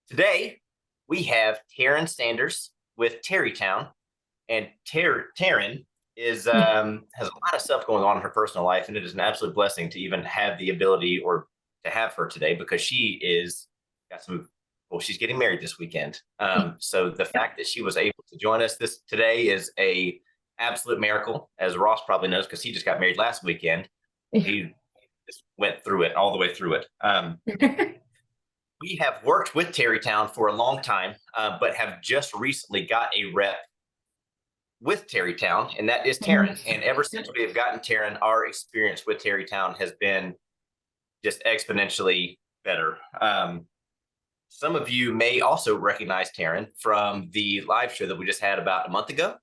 Today, we have Taryn Sanders with Terrytown, and Taryn is has a lot of stuff going on in her personal life, and it is an absolute blessing to even have the ability or to have her today because she is got some. Well, she's getting married this weekend. So the fact that she was able to join us this today is a absolute miracle, as Ross probably knows because he just got married last weekend. He just went through it all the way through it. We have worked with Terrytown for a long time, but have just recently got a rep with Terrytown, and that is Taryn. And ever since we have gotten Taryn, our experience with Terrytown has been just exponentially better. Some of you may also recognize Taryn from the live show that we just had about a month ago.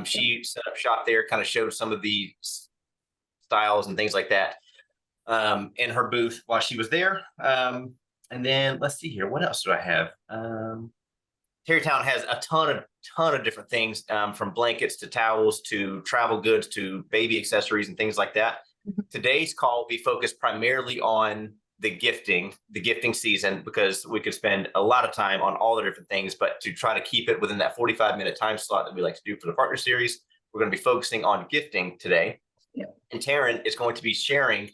She set up shop there, kind of showed some of the styles and things like that in her booth while she was there. And then let's see here. What else do I have? Terrytown has a ton of different things, from blankets to towels to travel goods to baby accessories and things like that. Today's call will be focused primarily on the gifting season because we could spend a lot of time on all the different things, but to try to keep it within that 45-minute time slot that we like to do for the partner series, we're going to be focusing on gifting today. Yep. And Taryn is going to be sharing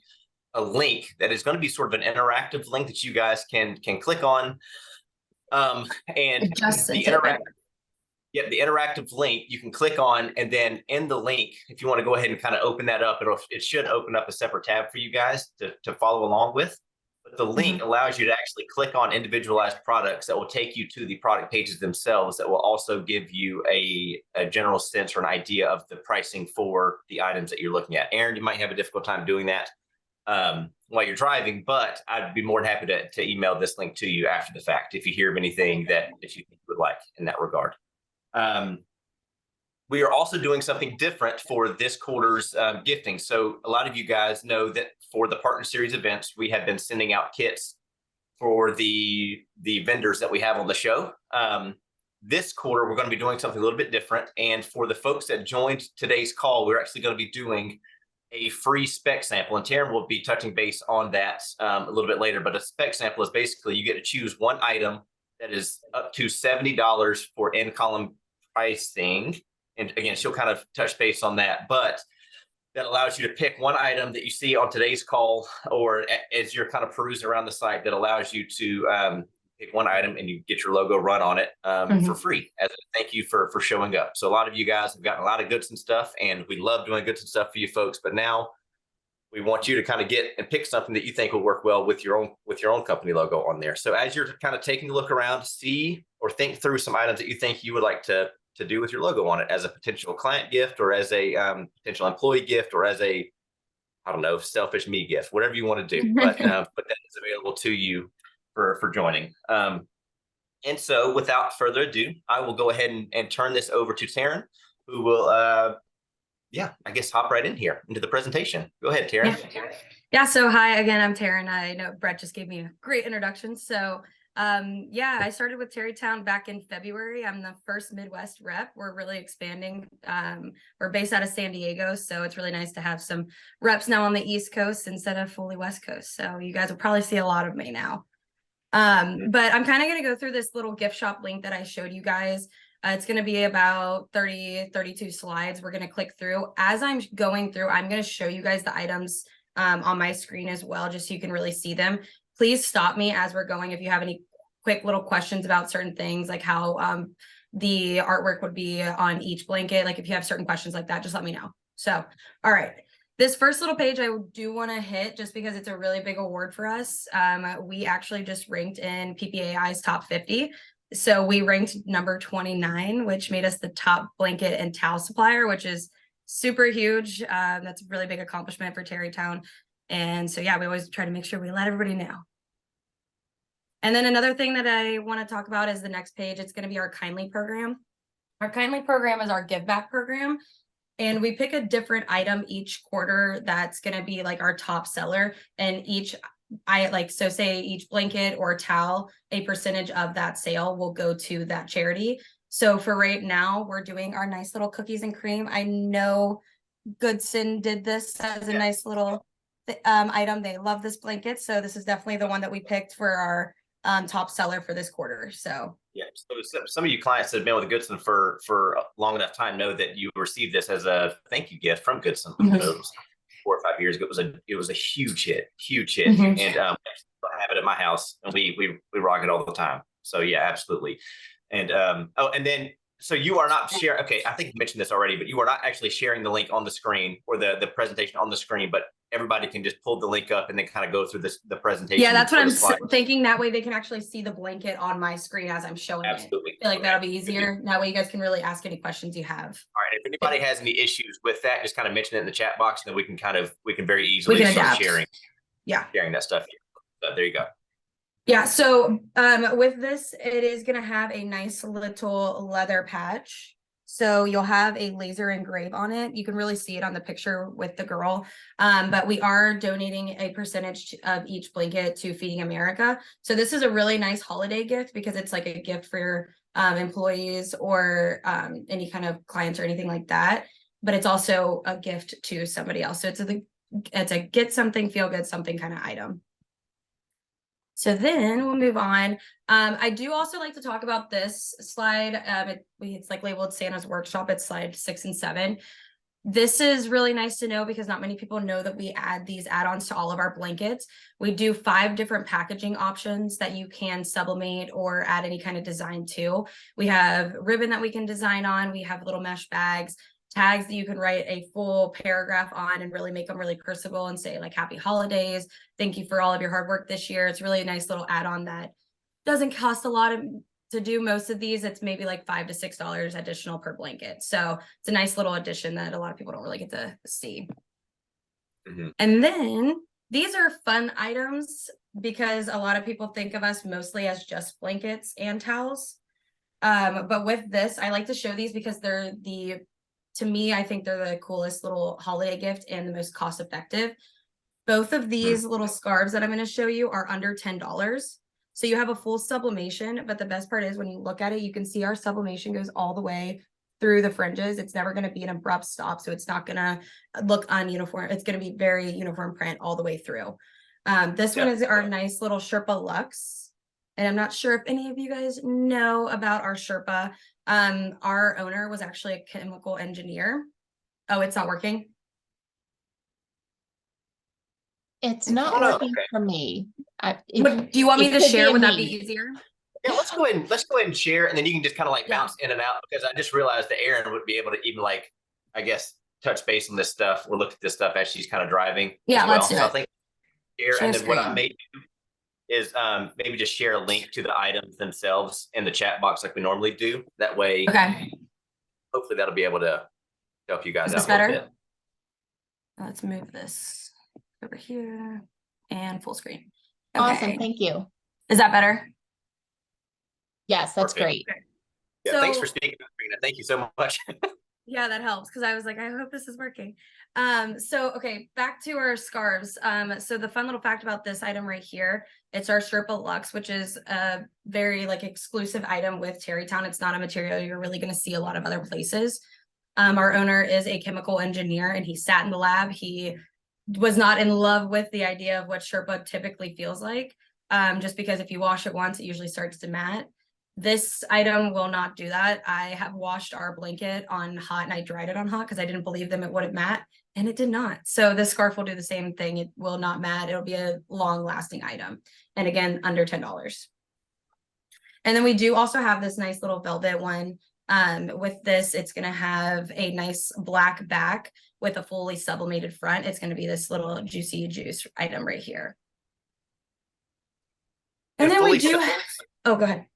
a link that is going to be sort of an interactive link that you guys can click on. And the interactive link you can click on, and then in the link, if you want to go ahead and kind of open that up, it should open up a separate tab for you guys to follow along with. But the link allows you to actually click on individualized products that will take you to the product pages themselves that will also give you a general sense or an idea of the pricing for the items that you're looking at. Aaron, you might have a difficult time doing that while you're driving, but I'd be more than happy to email this link to you after the fact if you hear of anything that you think you would like in that regard. We are also doing something different for this quarter's gifting. So a lot of you guys know that for the Partner Series events, we have been sending out kits for the vendors that we have on the show. This quarter, we're going to be doing something a little bit different. And for the folks that joined today's call, we're actually going to be doing a free spec sample, and Taryn will be touching base on that a little bit later. But a spec sample is basically you get to choose one item that is up to $70 for in-column pricing. And again, she'll kind of touch base on that, but that allows you to pick one item that you see on today's call or as you're kind of perusing around the site that allows you to pick one item and you get your logo run on it for free as a thank you for showing up. So a lot of you guys have gotten a lot of goods and stuff, and we love doing goods and stuff for you folks, but now we want you to kind of get and pick something that you think will work well with your own company logo on there. So as you're kind of taking a look around, see or think through some items that you think you would like to do with your logo on it as a potential client gift or as a potential employee gift or as a, I don't know, selfish me gift, whatever you want to do. But that is available to you for joining. And so without further ado, I will go ahead and turn this over to Taryn, who will, I guess hop right in here into the presentation. Go ahead, Taryn. Yeah. So hi again, I'm Taryn. I know Brett just gave me a great introduction. So I started with Terrytown back in February. I'm the first Midwest rep. We're really expanding. We're based out of San Diego, so it's really nice to have some reps now on the East Coast instead of fully West Coast. So you guys will probably see a lot of me now. But I'm kind of going to go through this little gift shop link that I showed you guys. It's going to be about 32 slides. We're going to click through. As I'm going through, I'm going to show you guys the items on my screen as well, just so you can really see them. Please stop me as we're going if you have any quick little questions about certain things, like how the artwork would be on each blanket. Like if you have certain questions like that, just let me know. So, all right. This first little page I do want to hit just because it's a really big award for us. We actually just ranked in PPAI's top 50. So we ranked number 29, which made us the top blanket and towel supplier, which is super huge. That's a really big accomplishment for Terrytown. And so, yeah, we always try to make sure we let everybody know. And then another thing that I want to talk about is the next page. It's going to be our Kindly program. Our Kindly program is our give back program. And we pick a different item each quarter that's going to be like our top seller. And say each blanket or towel, a percentage of that sale will go to that charity. So for right now, we're doing our nice little cookies and cream. I know Goodson did this as a nice little item. They love this blanket. So this is definitely the one that we picked for top seller for this quarter. So Yeah. So some of you clients that have been with Goodson for a long enough time know that you received this as a thank you gift from Goodson. Mhm. It was 4 or 5 years ago. It was a huge hit, Mhm. and I have it at my house, and we rock it all the time. So yeah, absolutely. And and then so you are not sharing. Okay, I think you mentioned this already, but you are not actually sharing the link on the screen or the presentation on the screen, but everybody can just pull the link up and then kind of go through the presentation. Yeah, that's what or the I'm slides. thinking. That way they can actually see the blanket on my screen as I'm showing Absolutely. it. I feel like that'll be easier. That way you guys can really ask any questions you have. All right. If anybody has any issues with that, just kind of mention it in the chat box, and then we can very We easily can start adapt. sharing Yeah. that stuff. So there you go. Yeah, so with this, it is going to have a nice little leather patch. So you'll have a laser engrave on it. You can really see it on the picture with the girl. But we are donating a percentage of each blanket to Feeding America. So this is a really nice holiday gift because it's like a gift for your employees or any kind of clients or anything like that. But it's also a gift to somebody else. So it's a get something, feel good, something kind of item. So then we'll move on. I do also like to talk about this slide. It's like labeled Santa's Workshop. It's slide 6 and 7. This is really nice to know because not many people know that we add these add-ons to all of our blankets. We do 5 different packaging options that you can sublimate or add any kind of design to. We have ribbon that we can design on. We have little mesh bags, tags that you can write a full paragraph on and really make them really personable and say like happy holidays. Thank you for all of your hard work this year. It's really a nice little add-on that doesn't cost a lot to do most of these. It's maybe like $5 to $6 additional per blanket. So it's a nice little addition that a lot of people don't really get to see. Mm-hmm. And then these are fun items because a lot of people think of us mostly as just blankets and towels. But with this, I like to show these because to me, I think they're the coolest little holiday gift and the most cost effective. Both of these little scarves that I'm going to show you are under $10. So you have a full sublimation, but the best part is when you look at it, you can see our sublimation goes all the way through the fringes. It's never going to be an abrupt stop. So it's not going to look ununiform. It's going to be very uniform print all the way through. This one is our nice little Sherpa Luxe. And I'm not sure if any of you guys know about our Sherpa. Our owner was actually a chemical engineer. Oh, it's not working. It's not working for me. Do you want me to share? Would that be easier? Yeah, let's go ahead and share, and then you can just kind of like bounce in and out because I just realized that Erin would be able to even like, I guess, touch base on this stuff or look at this stuff as she's kind of driving. Yeah, let's do it. I think share and then what I may do is maybe just share a link to the items themselves in the chat box like we normally do. That way, hopefully that'll be able to help you guys out a little bit. Let's move this over here and full screen. Awesome, thank you. Is that better? Yes, that's great. Yeah, thanks for speaking, Sabrina. Thank you so much. Yeah, that helps because I was like, I hope this is working. Okay, back to our scarves. So the fun little fact about this item right here, it's our Sherpa Luxe, which is a very like exclusive item with Tarrytown. It's not a material you're really going to see a lot of other places. Our owner is a chemical engineer and he sat in the lab. He was not in love with the idea of what Sherpa typically feels like. Just because if you wash it once, it usually starts to matte. This item will not do that. I have washed our blanket on hot and I dried it on hot because I didn't believe them it would matte, and it did not. So this scarf will do the same thing. It will not matte. It'll be a long lasting item. And again, under $10. And then we do also have this nice little velvet one. With this, it's going to have a nice black back with a fully sublimated front. It's going to be this little juicy juice item right here. And then we do. Oh, go ahead.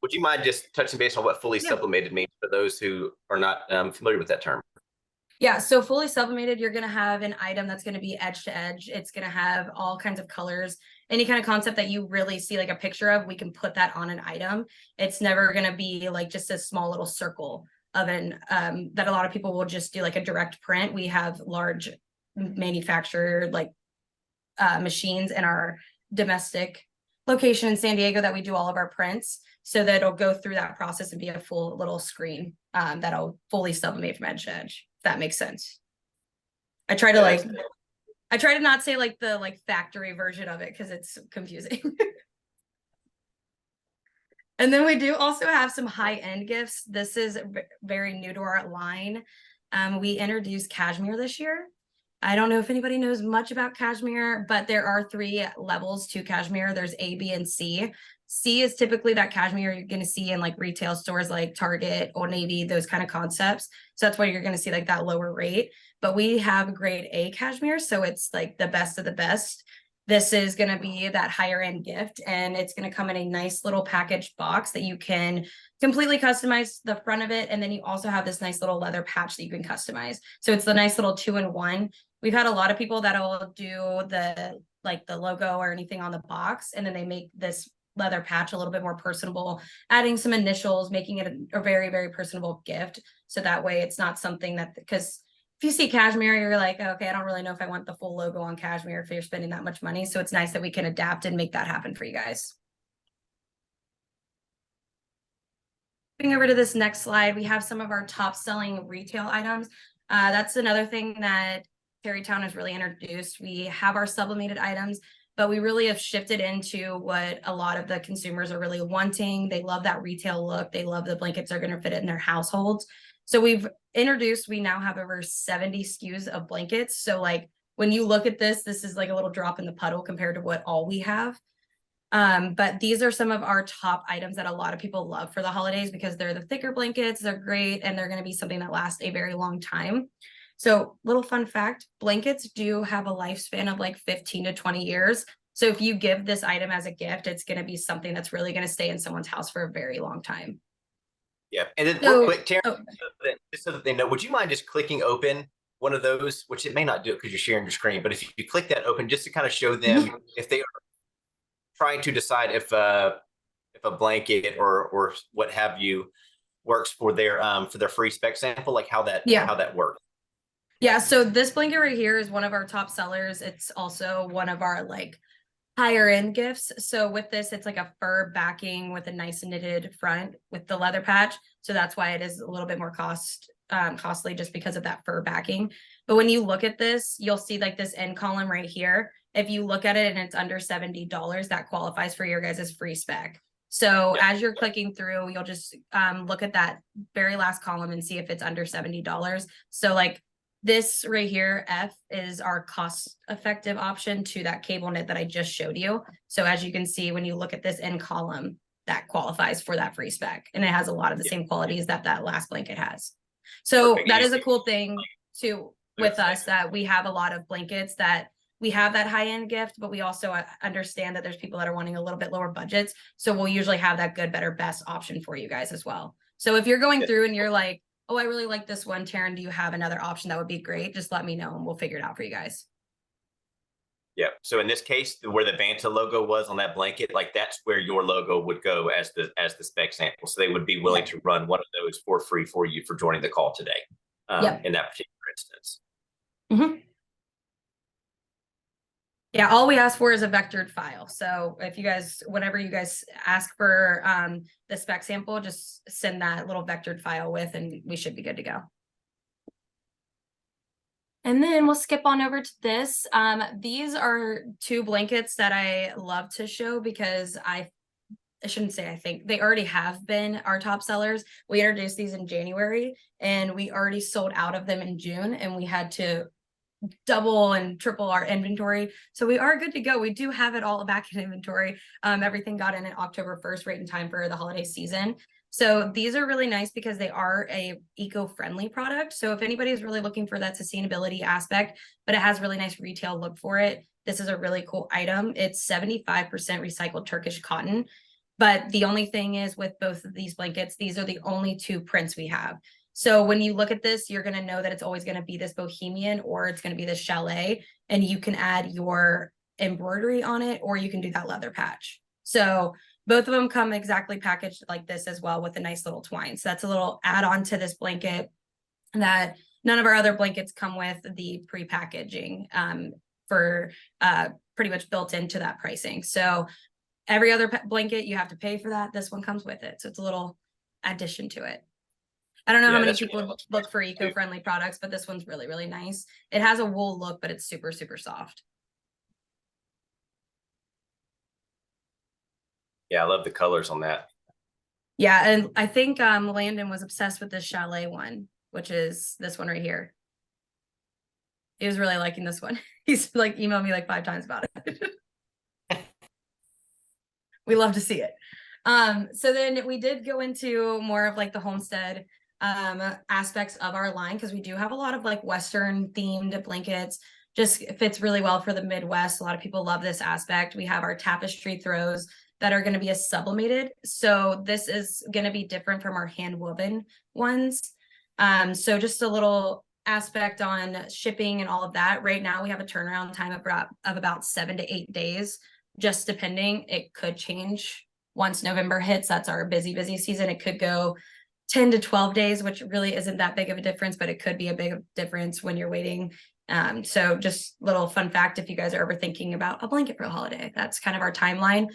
Would you mind just touching base on what fully sublimated means for those who are not familiar with that term? Yeah, so fully sublimated, you're going to have an item that's going to be edge to edge. It's going to have all kinds of colors. Any kind of concept that you really see like a picture of, we can put that on an item. It's never going to be like just a small little circle of an that a lot of people will just do like a direct print. We have large manufactured like machines in our domestic location in San Diego that we do all of our prints, so that it'll go through that process and be a full little screen that'll fully sublimate from edge to edge. If that makes sense. I try to not say like the factory version of it because it's confusing. And then we do also have some high-end gifts. This is very new to our line. We introduced cashmere this year. I don't know if anybody knows much about cashmere, but there are 3 levels to cashmere. There's A, B, and C. C is typically that cashmere you're going to see in like retail stores like Target, Old Navy, those kind of concepts. So that's why you're going to see like that lower rate. But we have grade A cashmere, so it's like the best of the best. This is going to be that higher end gift, and it's going to come in a nice little packaged box that you can completely customize the front of it. And then you also have this nice little leather patch that you can customize. So it's the nice little 2-in-1. We've had a lot of people that'll do the logo or anything on the box, and then they make this leather patch a little bit more personable, adding some initials, making it a very, very personable gift. So that way it's not something that, because if you see cashmere, you're like, okay, I don't really know if I want the full logo on cashmere if you're spending that much money. So it's nice that we can adapt and make that happen for you guys. Moving over to this next slide, we have some of our top selling retail items. That's another thing that Tarrytown has really introduced. We have our sublimated items, but we really have shifted into what a lot of the consumers are really wanting. They love that retail look. They love the blankets are going to fit in their households. So we now have over 70 SKUs of blankets. So like when you look at this is like a little drop in the puddle compared to what all we have. But these are some of our top items that a lot of people love for the holidays because they're the thicker blankets, they're great, and they're going to be something that lasts a very long time. So little fun fact, blankets do have a lifespan of like 15 to 20 years. So if you give this item as a gift, it's going to be something that's really going to stay in someone's house for a very long time. Yeah. And then real quick, Taryn, just so that they know, would you mind just clicking open one of those, which it may not do it because you're sharing your screen, but if you click that open, just to kind of show them if they are trying to decide if a blanket or what have you works for their free spec sample, like how that works. Yeah, so this blanket right here is one of our top sellers. It's also one of our like higher end gifts. So with this, it's like a fur backing with a nice knitted front with the leather patch. So that's why it is a little bit more costly just because of that fur backing. But when you look at this, you'll see like this end column right here. If you look at it and it's under $70, that qualifies for your guys' free spec. So as you're clicking through, you'll just look at that very last column and see if it's under $70. So like this right here, F, is our cost-effective option to that cable knit that I just showed you. So as you can see, when you look at this end column, that qualifies for that free spec. And it has a lot of the same qualities that last blanket has. So perfect. That is a cool thing too with us, that we have a lot of blankets that we have that high-end gift, but we also understand that there's people that are wanting a little bit lower budgets. So we'll usually have that good, better, best option for you guys as well. So if you're going through and you're like, oh, I really like this one, Taryn, do you have another option that would be great? Just let me know and we'll figure it out for you guys. Yeah. So in this case, where the Vanta logo was on that blanket, like that's where your logo would go as the spec sample. So they would be willing to run one of those for free for you for joining the call today. In that particular instance. Yeah, all we ask for is a vectored file. So if you guys, whenever you guys ask for the spec sample, just send that little vectored file with, and we should be good to go. And then we'll skip on over to this. These are 2 blankets that I love to show because I shouldn't say I think, they already have been our top sellers. We introduced these in January and we already sold out of them in June, and we had to double and triple our inventory. So we are good to go. We do have it all back in inventory. Everything got in October 1st, right in time for the holiday season. So these are really nice because they are a eco-friendly product. So if anybody's really looking for that sustainability aspect, but it has really nice retail look for it, this is a really cool item. It's 75% recycled Turkish cotton. But the only thing is with both of these blankets, these are the only 2 prints we have. So when you look at this, you're going to know that it's always going to be this bohemian or it's going to be this chalet, and you can add your embroidery on it, or you can do that leather patch. So both of them come exactly packaged like this as well with a nice little twine. So that's a little add-on to this blanket that none of our other blankets come with the pre-packaging for pretty much built into that pricing. So every other blanket, you have to pay for that. This one comes with it. So it's a little addition to it. I don't know how many people look for eco-friendly products, but this one's really, really nice. It has a wool look, but it's super, super soft. Yeah, I love the colors on that. Yeah, and I think Landon was obsessed with this chalet one, which is this one right here. He was really liking this one. He's like emailed me like 5 times about it. We love to see it. So then we did go into more of like the homestead aspects of our line, because we do have a lot of like Western themed blankets. Just fits really well for the Midwest. A lot of people love this aspect. We have our tapestry throws that are going to be a sublimated. So this is going to be different from our hand woven ones. So just a little aspect on shipping and all of that. Right now we have a turnaround time of about 7 to 8 days, just depending. It could change once November hits. That's our busy season. It could go 10 to 12 days, which really isn't that big of a difference, but it could be a big difference when you're waiting. So just little fun fact, if you guys are ever thinking about a blanket for the holiday, that's kind of our timeline.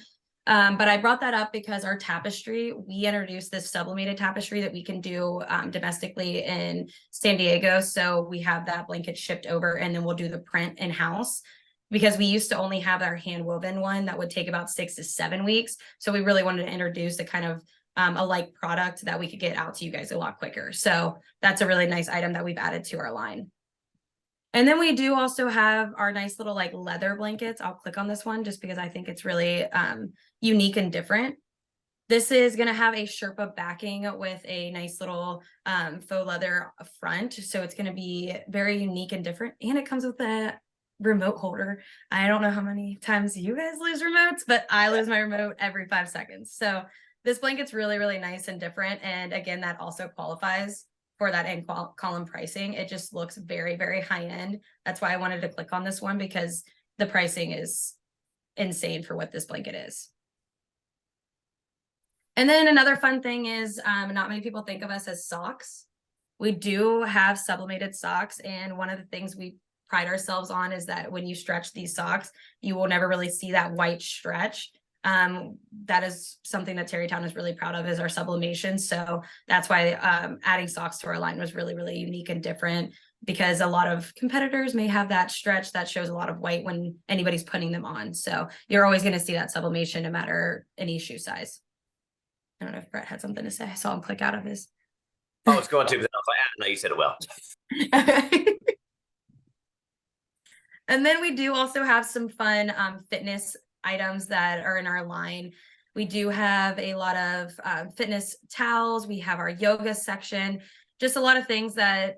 But I brought that up because our tapestry, we introduced this sublimated tapestry that we can do domestically in San Diego. So we have that blanket shipped over, and then we'll do the print in-house, because we used to only have our hand woven one that would take about 6 to 7 weeks. So we really wanted to introduce a kind of a like product that we could get out to you guys a lot quicker. So that's a really nice item that we've added to our line. And then we do also have our nice little like leather blankets. I'll click on this one just because I think it's really unique and different. This is going to have a Sherpa backing with a nice little faux leather front. So it's going to be very unique and different. And it comes with a remote holder. I don't know how many times you guys lose remotes, but I lose my remote every 5 seconds. So this blanket's really nice and different. And again, that also qualifies for that end column pricing. It just looks very high end. That's why I wanted to click on this one, because the pricing is insane for what this blanket is. And then another fun thing is not many people think of us as socks. We do have sublimated socks, and one of the things we pride ourselves on is that when you stretch these socks, you will never really see that white stretch. That is something that Tarrytown is really proud of, is our sublimation. So that's why adding socks to our line was really unique and different, because a lot of competitors may have that stretch that shows a lot of white when anybody's putting them on. So you're always going to see that sublimation no matter any shoe size. I don't know if Brett had something to say. I saw him click out of his. Oh, it's going to, but I was like, I don't know, you said it well. And then we do also have some fun fitness items that are in our line. We do have a lot of fitness towels. We have our yoga section, just a lot of things that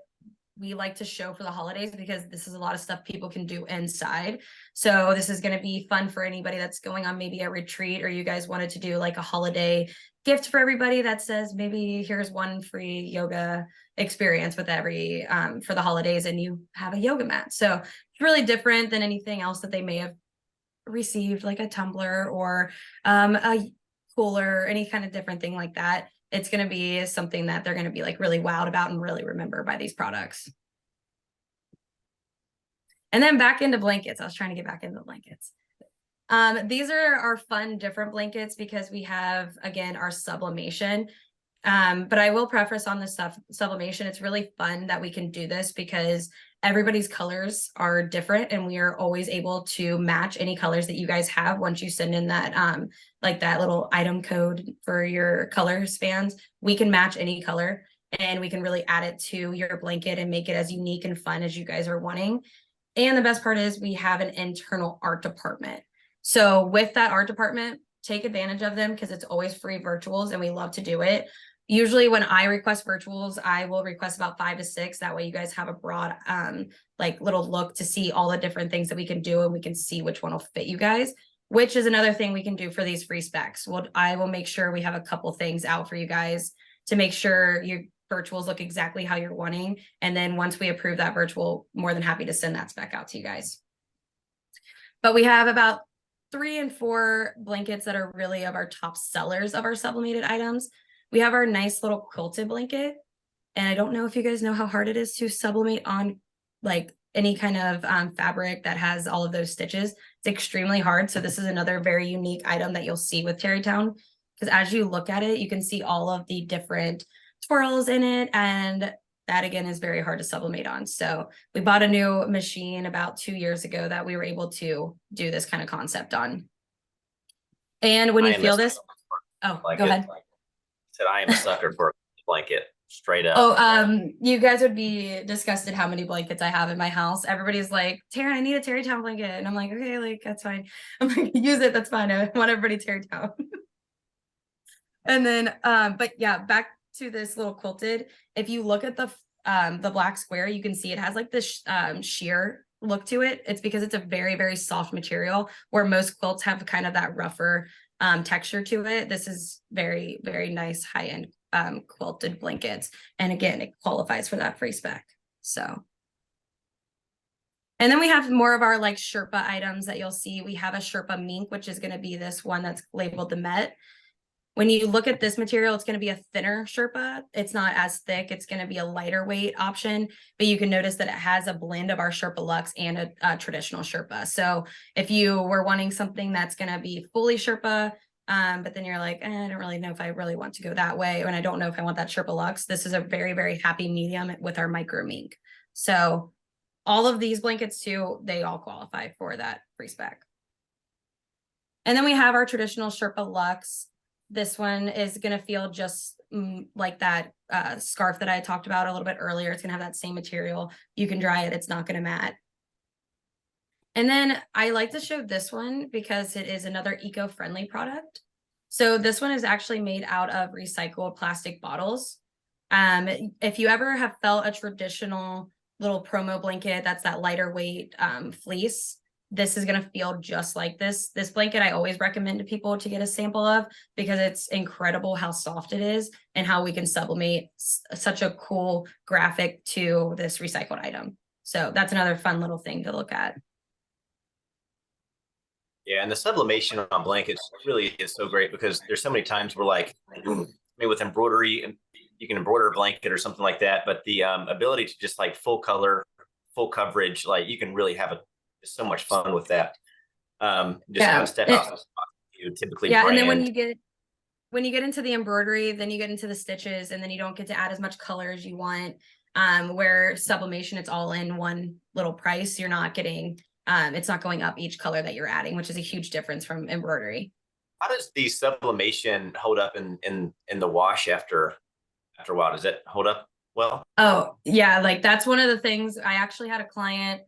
we like to show for the holidays, because this is a lot of stuff people can do inside. So this is going to be fun for anybody that's going on maybe a retreat, or you guys wanted to do like a holiday gift for everybody that says maybe here's one free yoga experience with every for the holidays, and you have a yoga mat. So it's really different than anything else that they may have received, like a tumbler or a cooler, any kind of different thing like that. It's going to be something that they're going to be like really wowed about and really remember by these products. And then back into blankets. I was trying to get back into the blankets. These are our fun, different blankets, because we have, again, our sublimation. But I will preface on this sublimation. It's really fun that we can do this, because everybody's colors are different, and we are always able to match any colors that you guys have once you send in that like that little item code for your color spans. We can match any color, and we can really add it to your blanket and make it as unique and fun as you guys are wanting. And the best part is we have an internal art department. So with that art department, take advantage of them, because it's always free virtuals and we love to do it. Usually when I request virtuals, I will request about 5 to 6. That way you guys have a broad like little look to see all the different things that we can do, and we can see which one will fit you guys, which is another thing we can do for these free specs. I will make sure we have a couple things out for you guys to make sure your virtuals look exactly how you're wanting. And then once we approve that virtual, more than happy to send that spec out to you guys. But we have about 3 and 4 blankets that are really of our top sellers of our sublimated items. We have our nice little quilted blanket. And I don't know if you guys know how hard it is to sublimate on like any kind of fabric that has all of those stitches. It's extremely hard. So this is another very unique item that you'll see with Tarrytown, because as you look at it, you can see all of the different twirls in it. And that again is very hard to sublimate on. So we bought a new machine about 2 years ago that we were able to do this kind of concept on. And when you feel this, oh, go ahead. Said I am a sucker for a blanket, straight up. Oh, you guys would be disgusted how many blankets I have in my house. Everybody's like, Taryn, I need a Tarrytown blanket. And I'm like, okay, like, that's fine. I'm like, use it, that's fine. I want everybody Tarrytown. And then, but yeah, back to this little quilted. If you look at the black square, you can see it has like this sheer look to it. It's because it's a very, very soft material, where most quilts have kind of that rougher texture to it. This is very, very nice high-end quilted blankets. And again, it qualifies for that free spec. So. And then we have more of our like Sherpa items that you'll see. We have a Sherpa mink, which is going to be this one that's labeled the Met. When you look at this material, it's going to be a thinner Sherpa. It's not as thick. It's going to be a lighter weight option, but you can notice that it has a blend of our Sherpa Luxe and a traditional Sherpa. So if you were wanting something that's going to be fully Sherpa, but then you're like, I don't really know if I really want to go that way, and I don't know if I want that Sherpa Luxe, this is a very, very happy medium with our micro mink. So all of these blankets too, they all qualify for that free spec. And then we have our traditional Sherpa Luxe. This one is going to feel just like that scarf that I talked about a little bit earlier. It's going to have that same material. You can dry it. It's not going to mat. And then I like to show this one because it is another eco-friendly product. So this one is actually made out of recycled plastic bottles. If you ever have felt a traditional little promo blanket, that's that lighter weight fleece, this is going to feel just like this. This blanket I always recommend to people to get a sample of, because it's incredible how soft it is and how we can sublimate such a cool graphic to this recycled item. So that's another fun little thing to look at. Yeah, and the sublimation on blankets really is so great, because there's so many times where, like, maybe with embroidery, you can embroider a blanket or something like that, but the ability to just like full color, full coverage, like you can really have so much fun with that. Just kind of step out of you typically brand. And then when you get into the embroidery, then you get into the stitches, and then you don't get to add as much color as you want. Where sublimation, it's all in one little price. You're not getting it's not going up each color that you're adding, which is a huge difference from embroidery. How does the sublimation hold up in the wash after a while? Does it hold up well? Oh yeah, like that's one of the things. I actually had a client,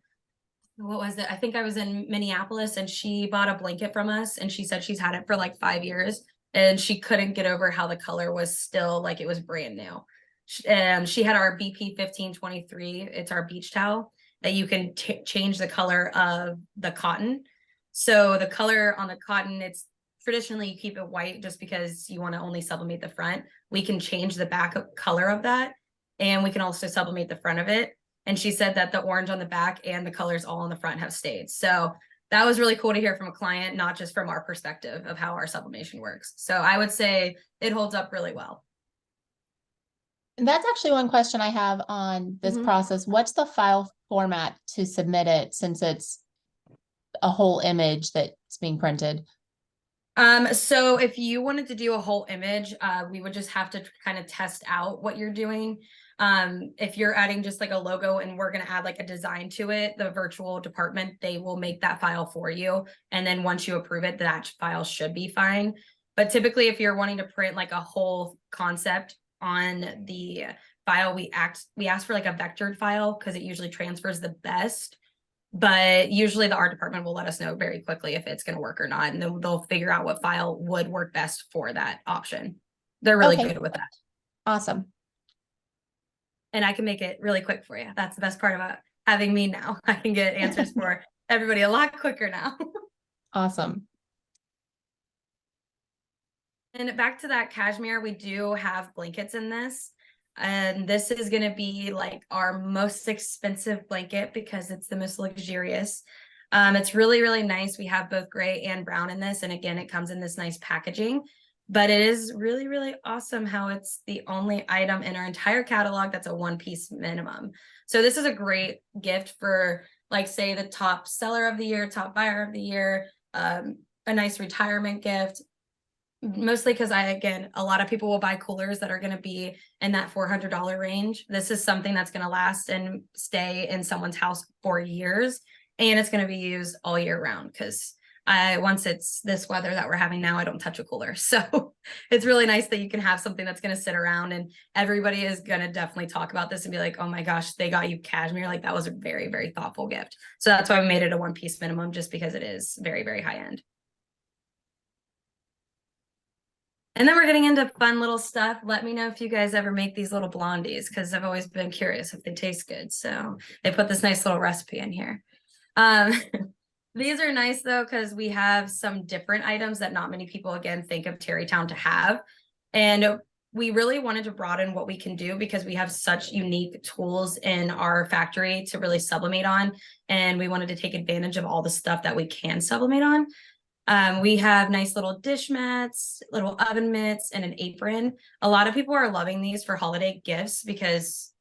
what was it? I think I was in Minneapolis, and she bought a blanket from us, and she said she's had it for like 5 years, and she couldn't get over how the color was still like it was brand new. She had our BP 1523. It's our beach towel that you can change the color of the cotton. So the color on the cotton, it's traditionally you keep it white just because you want to only sublimate the front. We can change the back color of that, and we can also sublimate the front of it. And she said that the orange on the back and the colors all on the front have stayed. So that was really cool to hear from a client, not just from our perspective of how our sublimation works. So I would say it holds up really well. And that's actually one question I have on this process. What's the file format to submit it, since it's a whole image that's being printed? So if you wanted to do a whole image, we would just have to kind of test out what you're doing. If you're adding just like a logo and we're going to add like a design to it, the virtual department, they will make that file for you. And then once you approve it, that file should be fine. But typically, if you're wanting to print like a whole concept on the file, we ask for like a vectored file, because it usually transfers the best. But usually the art department will let us know very quickly if it's going to work or not, and then they'll figure out what file would work best for that option. They're really good with that. Awesome. And I can make it really quick for you. That's the best part about having me now. I can get answers for everybody a lot quicker now. Awesome. And back to that cashmere, we do have blankets in this. And this is going to be like our most expensive blanket because it's the most luxurious. It's really, really nice. We have both gray and brown in this. And again, it comes in this nice packaging. But it is really, really awesome how it's the only item in our entire catalog that's a one-piece minimum. So this is a great gift for, like, say, the top seller of the year, top buyer of the year, a nice retirement gift. Mostly because a lot of people will buy coolers that are going to be in that $400 range. This is something that's going to last and stay in someone's house for years, and it's going to be used all year round because once it's this weather that we're having now, I don't touch a cooler. So it's really nice that you can have something that's going to sit around, and everybody is going to definitely talk about this and be like, oh my gosh, they got you cashmere. Like, that was a very, very thoughtful gift. So that's why we made it a 1-piece minimum, just because it is very, very high end. And then we're getting into fun little stuff. Let me know if you guys ever make these little blondies, because I've always been curious if they taste good. So they put this nice little recipe in here. These are nice though, because we have some different items that not many people, again, think of Tarrytown to have. And we really wanted to broaden what we can do, because we have such unique tools in our factory to really sublimate on. And we wanted to take advantage of all the stuff that we can sublimate on. We have nice little dish mats, little oven mitts, and an apron. A lot of people are loving these for holiday gifts, because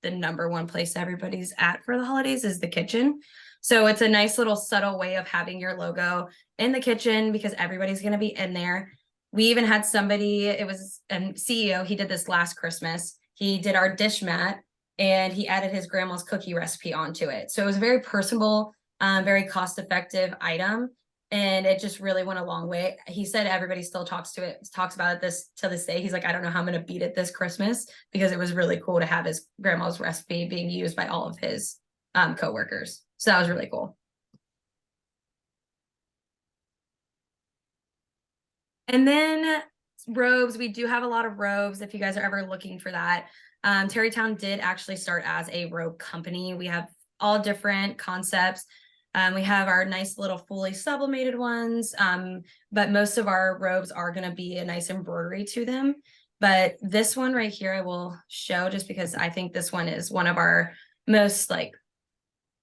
the #1 place everybody's at for the holidays is the kitchen. So it's a nice little subtle way of having your logo in the kitchen, because everybody's going to be in there. We even had somebody, it was a CEO, he did this last Christmas. He did our dish mat, and he added his grandma's cookie recipe onto it. So it was a very personable, very cost-effective item. And it just really went a long way. He said everybody still talks about it to this day. He's like, I don't know how I'm going to beat it this Christmas, because it was really cool to have his grandma's recipe being used by all of his coworkers. So that was really cool. And then robes, we do have a lot of robes if you guys are ever looking for that. Tarrytown did actually start as a robe company. We have all different concepts. We have our nice little fully sublimated ones, but most of our robes are going to be a nice embroidery to them. But this one right here, I will show, just because I think this one is one of our most like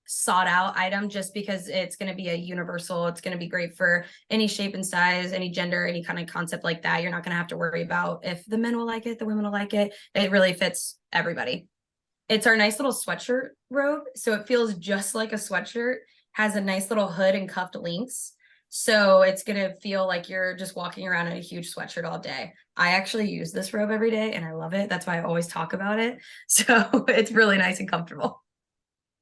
sought out item, just because it's going to be a universal. It's going to be great for any shape and size, any gender, any kind of concept like that. You're not going to have to worry about if the men will like it, the women will like it. It really fits everybody. It's our nice little sweatshirt robe. So it feels just like a sweatshirt, has a nice little hood and cuffed links. So it's going to feel like you're just walking around in a huge sweatshirt all day. I actually use this robe every day and I love it. That's why I always talk about it. So it's really nice and comfortable.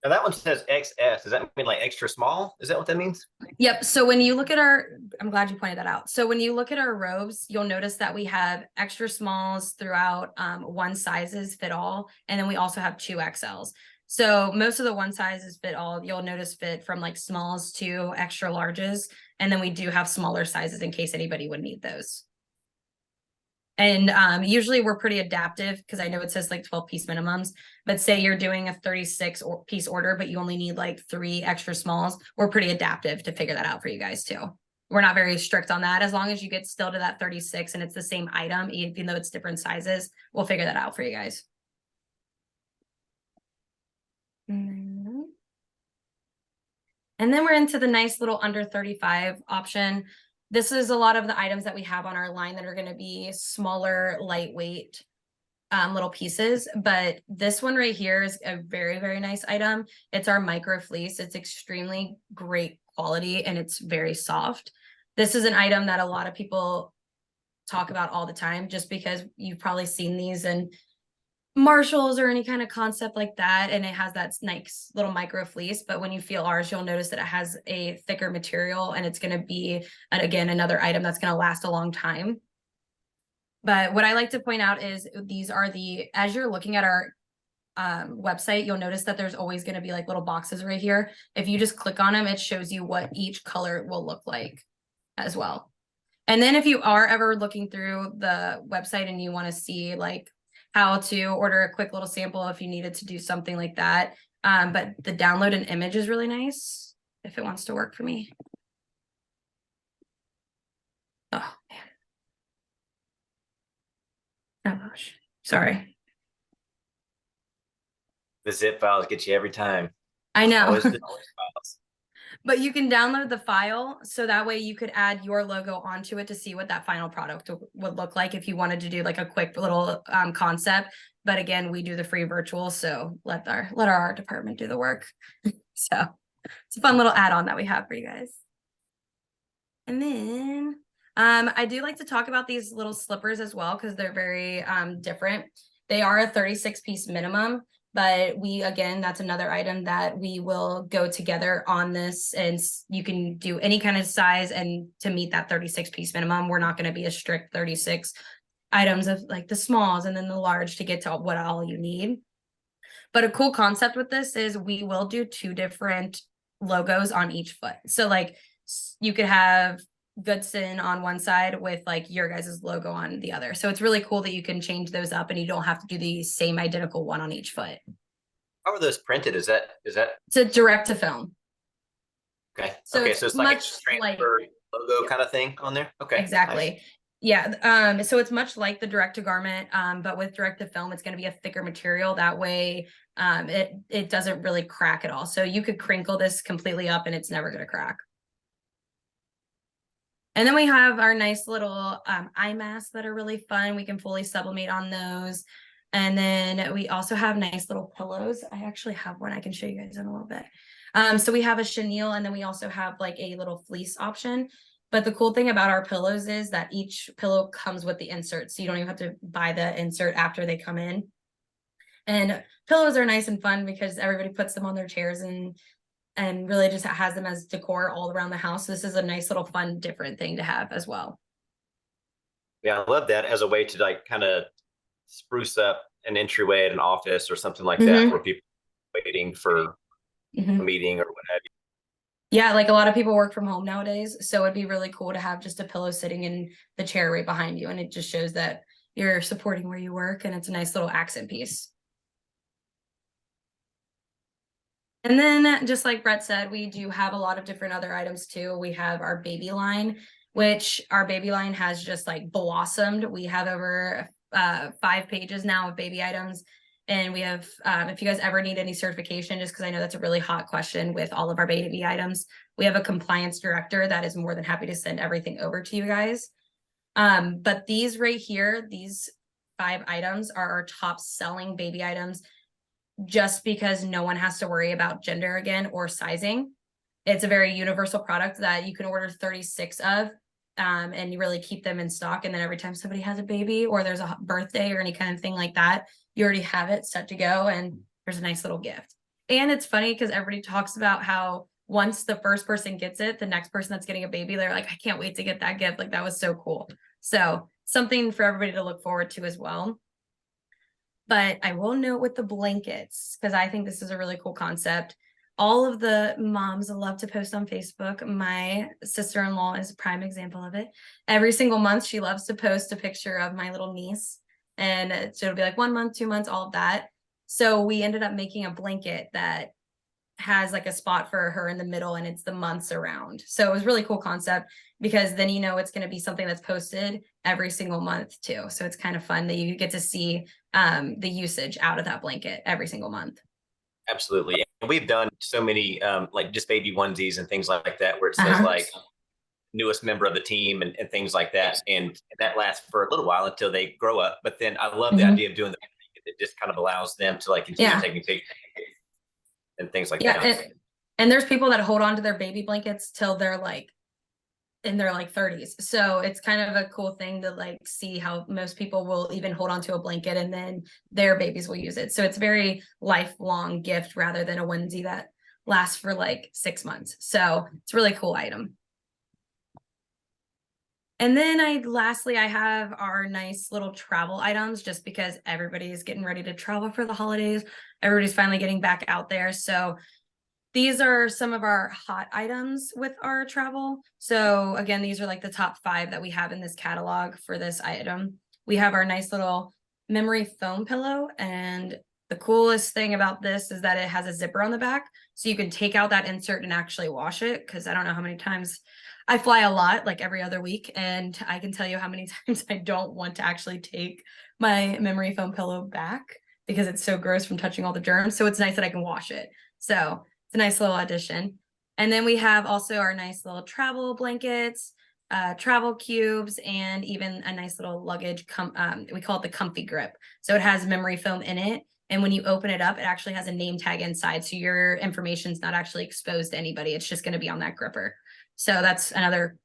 Now that one says XS. Does that mean like extra small? Is that what that means? Yep. So when you look at I'm glad you pointed that out. So when you look at our robes, you'll notice that we have extra smalls throughout, 1 sizes fit all. And then we also have 2 XLs. So most of the 1 sizes fit all, you'll notice fit from like smalls to extra larges. And then we do have smaller sizes in case anybody would need those. And usually we're pretty adaptive, because I know it says like 12-piece minimums, but say you're doing a 36-piece order, but you only need like 3 extra smalls. We're pretty adaptive to figure that out for you guys too. We're not very strict on that. As long as you get still to that 36 and it's the same item, even though it's different sizes, we'll figure that out for you guys. And then we're into the nice little under 35 option. This is a lot of the items that we have on our line that are going to be smaller, lightweight little pieces. But this one right here is a very, very nice item. It's our micro fleece. It's extremely great quality and it's very soft. This is an item that a lot of people talk about all the time, just because you've probably seen these in Marshalls or any kind of concept like that, and it has that nice little micro fleece. But when you feel ours, you'll notice that it has a thicker material, and it's going to be, again, another item that's going to last a long time. But what I like to point out is these are as you're looking at our website, you'll notice that there's always going to be like little boxes right here. If you just click on them, it shows you what each color will look like as well. And then if you are ever looking through the website and you want to see like how to order a quick little sample if you needed to do something like that. But the download an image is really nice if it wants to work for me. Oh, man. Oh, gosh. Sorry. The zip files get you every time. I know. Always the files. But you can download the file, so that way you could add your logo onto it to see what that final product would look like if you wanted to do like a quick little concept. But again, we do the free virtual, so let our art department do the work. So it's a fun little add-on that we have for you guys. And then I do like to talk about these little slippers as well, because they're very different. They are a 36-piece minimum. But again, that's another item that we will go together on this, and you can do any kind of size, and to meet that 36 piece minimum, we're not going to be a strict 36 items of like the smalls and then the large to get to what all you need. But a cool concept with this is we will do 2 different logos on each foot. So like you could have Goodson on one side with like your guys' logo on the other. So it's really cool that you can change those up and you don't have to do the same identical one on each foot. How are those printed? Is that It's a direct to film. okay? So Okay, so it's like a transfer logo kind of thing on there. Okay, exactly. nice. Yeah. So it's much like the direct to garment, but with direct to film, it's going to be a thicker material. That way, it doesn't really crack at all. So you could crinkle this completely up and it's never going to crack. And then we have our nice little eye masks that are really fun. We can fully sublimate on those. And then we also have nice little pillows. I actually have one I can show you guys in a little bit. So we have a chenille, and then we also have like a little fleece option. But the cool thing about our pillows is that each pillow comes with the insert. So you don't even have to buy the insert after they come in. And pillows are nice and fun because everybody puts them on their chairs and really just has them as decor all around the house. So this is a nice little fun, different thing to have as well. Yeah, I love that as a way to like kind of spruce up an entryway at an office or something like Mm-hmm. that where people are waiting for a meeting or what have you. Yeah, like a lot of people work from home nowadays, so it'd be really cool to have just a pillow sitting in the chair right behind you, and it just shows that you're supporting where you work, and it's a nice little accent piece. And then, just like Brett said, we do have a lot of different other items too. We have our baby line, which our baby line has just like blossomed. We have over 5 pages now of baby items. And we have, if you guys ever need any certification, just because I know that's a really hot question with all of our baby items, we have a compliance director that is more than happy to send everything over to you guys. But these right here, these 5 items are our top selling baby items, just because no one has to worry about gender again or sizing. It's a very universal product that you can order 36 of, and you really keep them in stock. And then every time somebody has a baby or there's a birthday or any kind of thing like that, you already have it set to go, and there's a nice little gift. And it's funny because everybody talks about how once the first person gets it, the next person that's getting a baby, they're like, I can't wait to get that gift. Like, that was so cool. So something for everybody to look forward to as well. But I will note with the blankets, because I think this is a really cool concept. All of the moms love to post on Facebook. My sister-in-law is a prime example of it. Every single month, she loves to post a picture of my little niece. And so it'll be like 1 month, 2 months, all of that. So we ended up making a blanket that has like a spot for her in the middle, and it's the months around. So it was really cool concept, because then it's going to be something that's posted every single month too. So it's kind of fun that you get to see the usage out of that blanket every single month. Absolutely. And we've done so many like just baby onesies and things like that where it says like newest member of the team and things like that. And that lasts for a little while until they grow up. But then I love the idea of doing it just kind of allows them to like continue taking pictures and things like that. And there's people that hold on to their baby blankets till they're like in their like 30s. So it's kind of a cool thing to like see how most people will even hold on to a blanket and then their babies will use it. So it's very lifelong gift rather than a onesie that lasts for like 6 months. So it's a really cool item. And then lastly, I have our nice little travel items, just because everybody is getting ready to travel for the holidays. Everybody's finally getting back out there. So these are some of our hot items with our travel. So again, these are like the top 5 that we have in this catalog for this item. We have our nice little memory foam pillow. And the coolest thing about this is that it has a zipper on the back. So you can take out that insert and actually wash it. Because I don't know how many times I fly a lot, like every other week. And I can tell you how many times I don't want to actually take my memory foam pillow back because it's so gross from touching all the germs. So it's nice that I can wash it. So it's a nice little addition. And then we have also our nice little travel blankets, travel cubes, and even a nice little luggage. We call it the comfy grip. So it has memory foam in it. And when you open it up, it actually has a name tag inside. So your information is not actually exposed to anybody. It's just going to be on that gripper. So that's another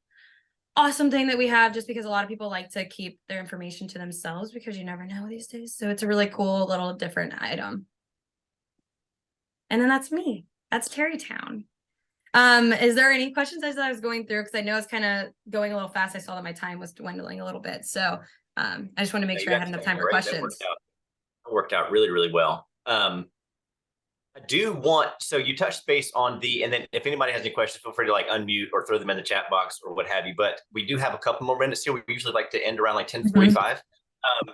awesome thing that we have, just because a lot of people like to keep their information to themselves because you never know these days. So it's a really cool little different item. And then that's me. That's Terrytown. Is there any questions as I was going through? Because I know it's kind of going a little fast. I saw that my time was dwindling a little bit. So I just want to make sure I had enough time for questions. That worked out really, really well. I do want, so you touched base on and then if anybody has any questions, feel free to like unmute or throw them in the chat box or what have you. But we do have a couple more minutes here. We usually like to end around like 10:45.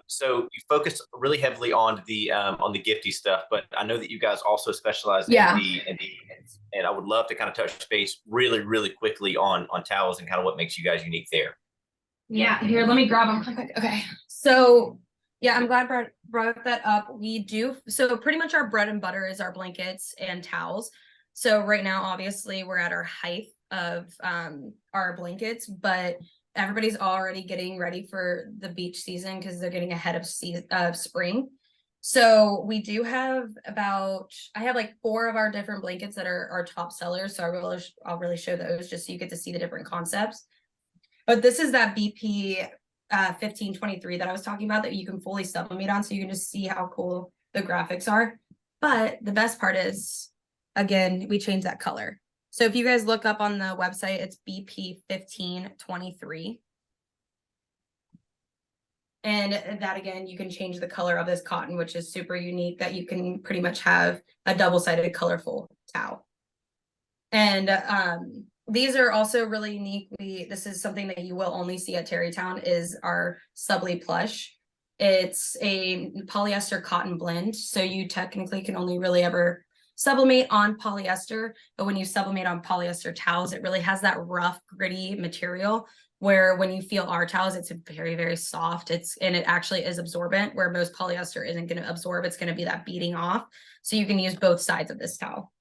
So you focus really heavily on the gifty stuff, but I know that you guys also specialize in and I would love to kind of touch base really, really quickly on towels and kind of what makes you guys unique there. Yeah, here, let me grab them. Okay. So yeah, I'm glad Brett brought that up. So pretty much our bread and butter is our blankets and towels. So right now, obviously, we're at our height of our blankets, but everybody's already getting ready for the beach season because they're getting ahead of spring. So we do have I have like 4 of our different blankets that are our top sellers. So I'll really show those just so you get to see the different concepts. But this is that BP 1523 that I was talking about that you can fully sublimate on, so you can just see how cool the graphics are. But the best part is, again, we changed that color. So if you guys look up on the website, it's BP 1523. And that, again, you can change the color of this cotton, which is super unique, that you can pretty much have a double-sided colorful towel. And these are also really unique. This is something that you will only see at Terrytown, is our Subly Plush. It's a polyester cotton blend, so you technically can only really ever sublimate on polyester, but when you sublimate on polyester towels, it really has that rough, gritty material, where when you feel our towels, it's very, very soft. And it actually is absorbent, where most polyester isn't going to absorb. It's going to be that beating off. So you can use both sides of this towel.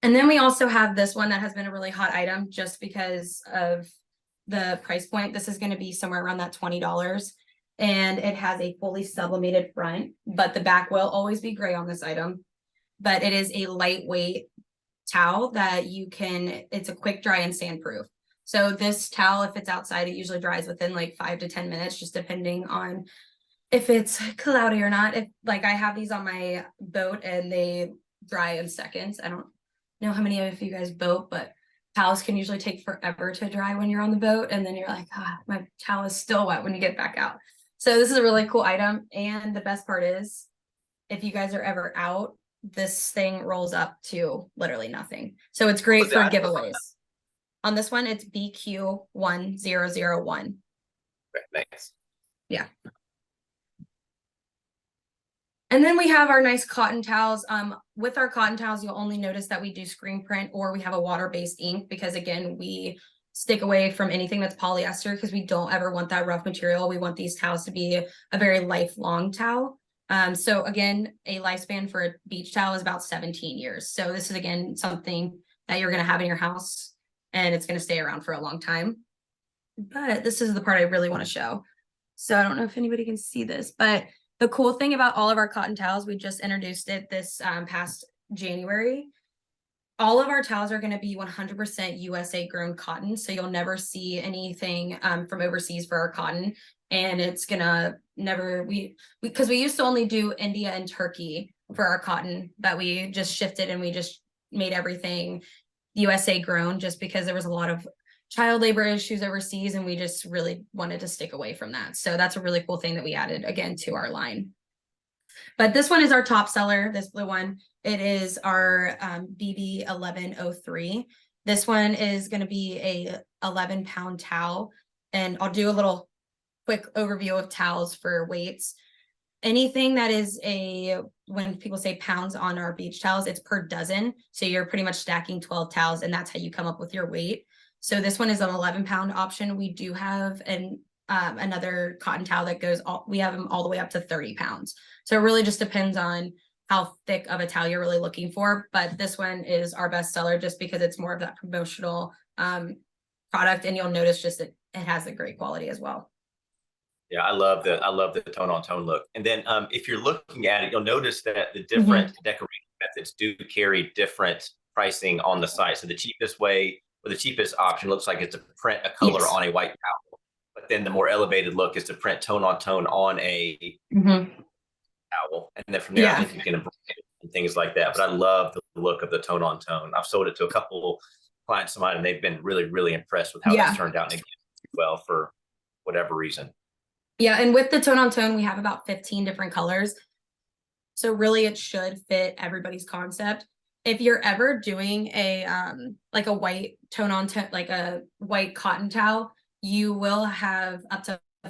And then we also have this one that has been a really hot item just because of the price point. This is going to be somewhere around that $20. And it has a fully sublimated front, but the back will always be gray on this item. But it is a lightweight towel that it's a quick dry and sandproof. So this towel, if it's outside, it usually dries within like 5 to 10 minutes, just depending on if it's cloudy or not. If like I have these on my boat and they dry in seconds. I don't know how many of you guys boat, but towels can usually take forever to dry when you're on the boat. And then you're like, my towel is still wet when you get back out. So this is a really cool item. And the best part is, if you guys are ever out, this thing rolls up to literally nothing. So it's great for giveaways. On this one, it's BQ1001. Nice. Yeah. And then we have our nice cotton towels. With our cotton towels, you'll only notice that we do screen print, or we have a water-based ink, because again, we stick away from anything that's polyester because we don't ever want that rough material. We want these towels to be a very lifelong towel. So again, a lifespan for a beach towel is about 17 years. So this is, again, something that you're going to have in your house and it's going to stay around for a long time. But this is the part I really want to show. So I don't know if anybody can see this, but the cool thing about all of our cotton towels, we just introduced it this past January. All of our towels are going to be 100% USA grown cotton. So you'll never see anything from overseas for our cotton. And it's gonna because we used to only do India and Turkey for our cotton, but we just shifted and we just made everything USA grown, just because there was a lot of child labor issues overseas, and we just really wanted to stick away from that. So that's a really cool thing that we added, again, to our line. But this one is our top seller, this blue one. It is our BB 1103. This one is going to be a 11-pound towel, and I'll do a little quick overview of towels for weights. Anything that is when people say pounds on our beach towels, it's per dozen. So you're pretty much stacking 12 towels, and that's how you come up with your weight. So this one is an 11-pound option. We do have another cotton towel that we have them all the way up to 30 pounds. So it really just depends on how thick of a towel you're really looking for. But this one is our best seller just because it's more of that promotional product, and you'll notice just that it has a great quality as well. Yeah, I love the tone on tone look. And then if you're looking at it, you'll notice that the different decoration methods do carry different pricing on the site. So the cheapest way, or the cheapest option, looks like it's to print a color on a white towel. But then the more elevated look is to print tone on a towel, and then from there, I Yeah. think you can embroider it and things like that. But I love the look of the tone on tone. I've sold it to a couple clients of mine, and they've been really, really impressed with how Yeah. that's turned out, and again, well, for whatever reason. Yeah, and with the tone on tone, we have about 15 different colors. So really it should fit everybody's concept. If you're ever doing a like a white tone on tone, like a white cotton towel, you will have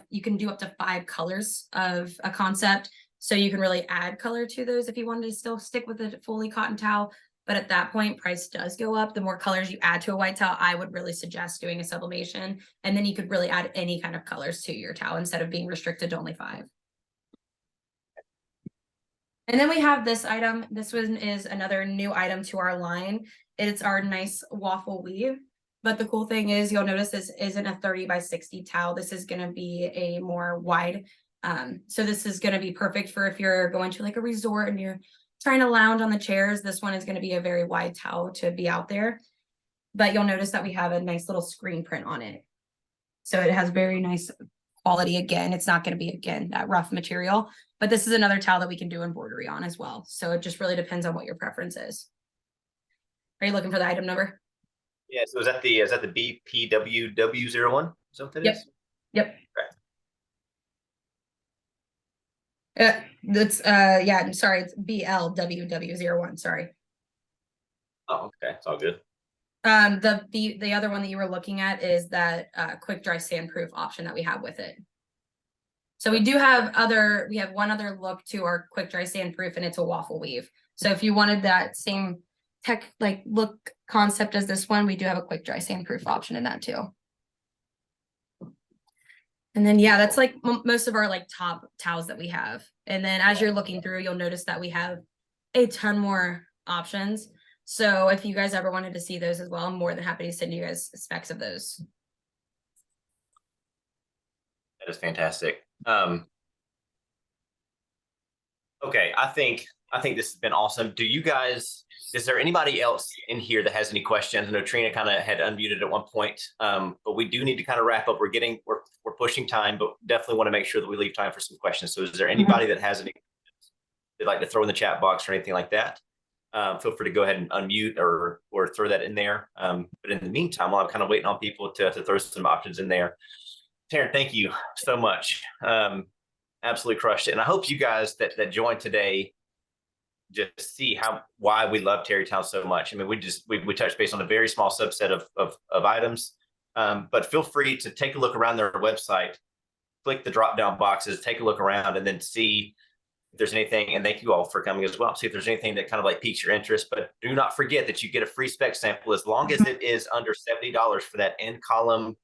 you can do up to 5 colors of a concept. So you can really add color to those if you wanted to still stick with a fully cotton towel. But at that point, price does go up. The more colors you add to a white towel, I would really suggest doing a sublimation. And then you could really add any kind of colors to your towel instead of being restricted to only 5. And then we have this item. This one is another new item to our line. It's our nice waffle weave. But the cool thing is you'll notice this isn't a 30 by 60 towel. This is going to be a more wide. So this is going to be perfect for if you're going to like a resort and you're trying to lounge on the chairs. This one is going to be a very wide towel to be out there. But you'll notice that we have a nice little screen print on it. So it has very nice quality. Again, it's not going to be, again, that rough material, but this is another towel that we can do embroidery on as well. So it just really depends on what your preference is. Are you looking for the item number? Yeah. So is that the BPWW01? Is that what that Yep. is? Yep. That's yeah, I'm sorry, it's BLWW01. Sorry. Oh, okay. It's all good. The other one that you were looking at is that quick dry sandproof option that we have with it. So we have one other look to our quick dry sandproof, and it's a waffle weave. So if you wanted that same look concept as this one, we do have a quick dry sandproof option in that too. And then yeah, that's like most of our like top towels that we have. And then as you're looking through, you'll notice that we have a ton more options. So if you guys ever wanted to see those as well, I'm more than happy to send you guys specs of those. That is fantastic. Okay, I think this has been awesome. Is there anybody else in here that has any questions? I know Trina kind of had unmuted at one point, but we do need to kind of wrap up. We're pushing time, but definitely want to make sure that we leave time for some questions. So is there anybody that has any they'd like to throw in the chat box or anything like that? Feel free to go ahead and unmute or throw that in there. But in the meantime, while I'm kind of waiting on people to throw some options in there, Taryn, thank you so much. Absolutely crushed it. And I hope you guys that joined today just see why we love Tarrytown so much. I mean, we touched base on a very small subset of items, but feel free to take a look around their website, click the drop down boxes, take a look around, and then see if there's anything. And thank you all for coming as well. See if there's anything that kind of like piques your interest. But do not forget that you get a free spec sample as long as it is under $70 for that end column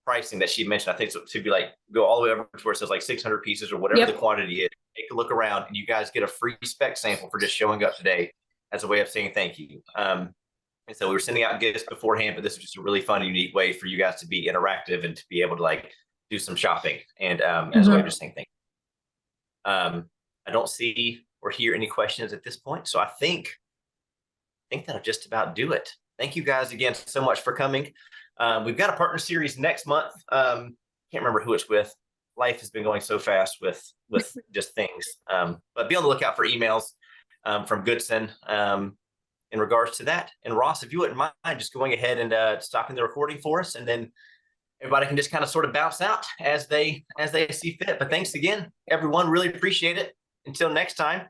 pricing that she mentioned. I think so, to be like go all the way over to where it says like 600 pieces or whatever the quantity is. Take a look around, and you guys get a free spec sample for just showing up today as a way of saying thank you. And so we were sending out gifts beforehand, but this is just a really fun, unique way for you guys to be interactive and to be able to like do some shopping and as a way of just saying thank you. I don't see or hear any questions at this point, so I think that'll just about do it. Thank you guys again so much for coming. We've got a partner series next month. Can't remember who it's with. Life has been going so fast with just things. But be on the lookout for emails from Goodson in regards to that. And Ross, if you wouldn't mind just going ahead and stopping the recording for us, and then everybody can just kind of sort of bounce out as they see fit. But thanks again, everyone. Really appreciate it. Until next time.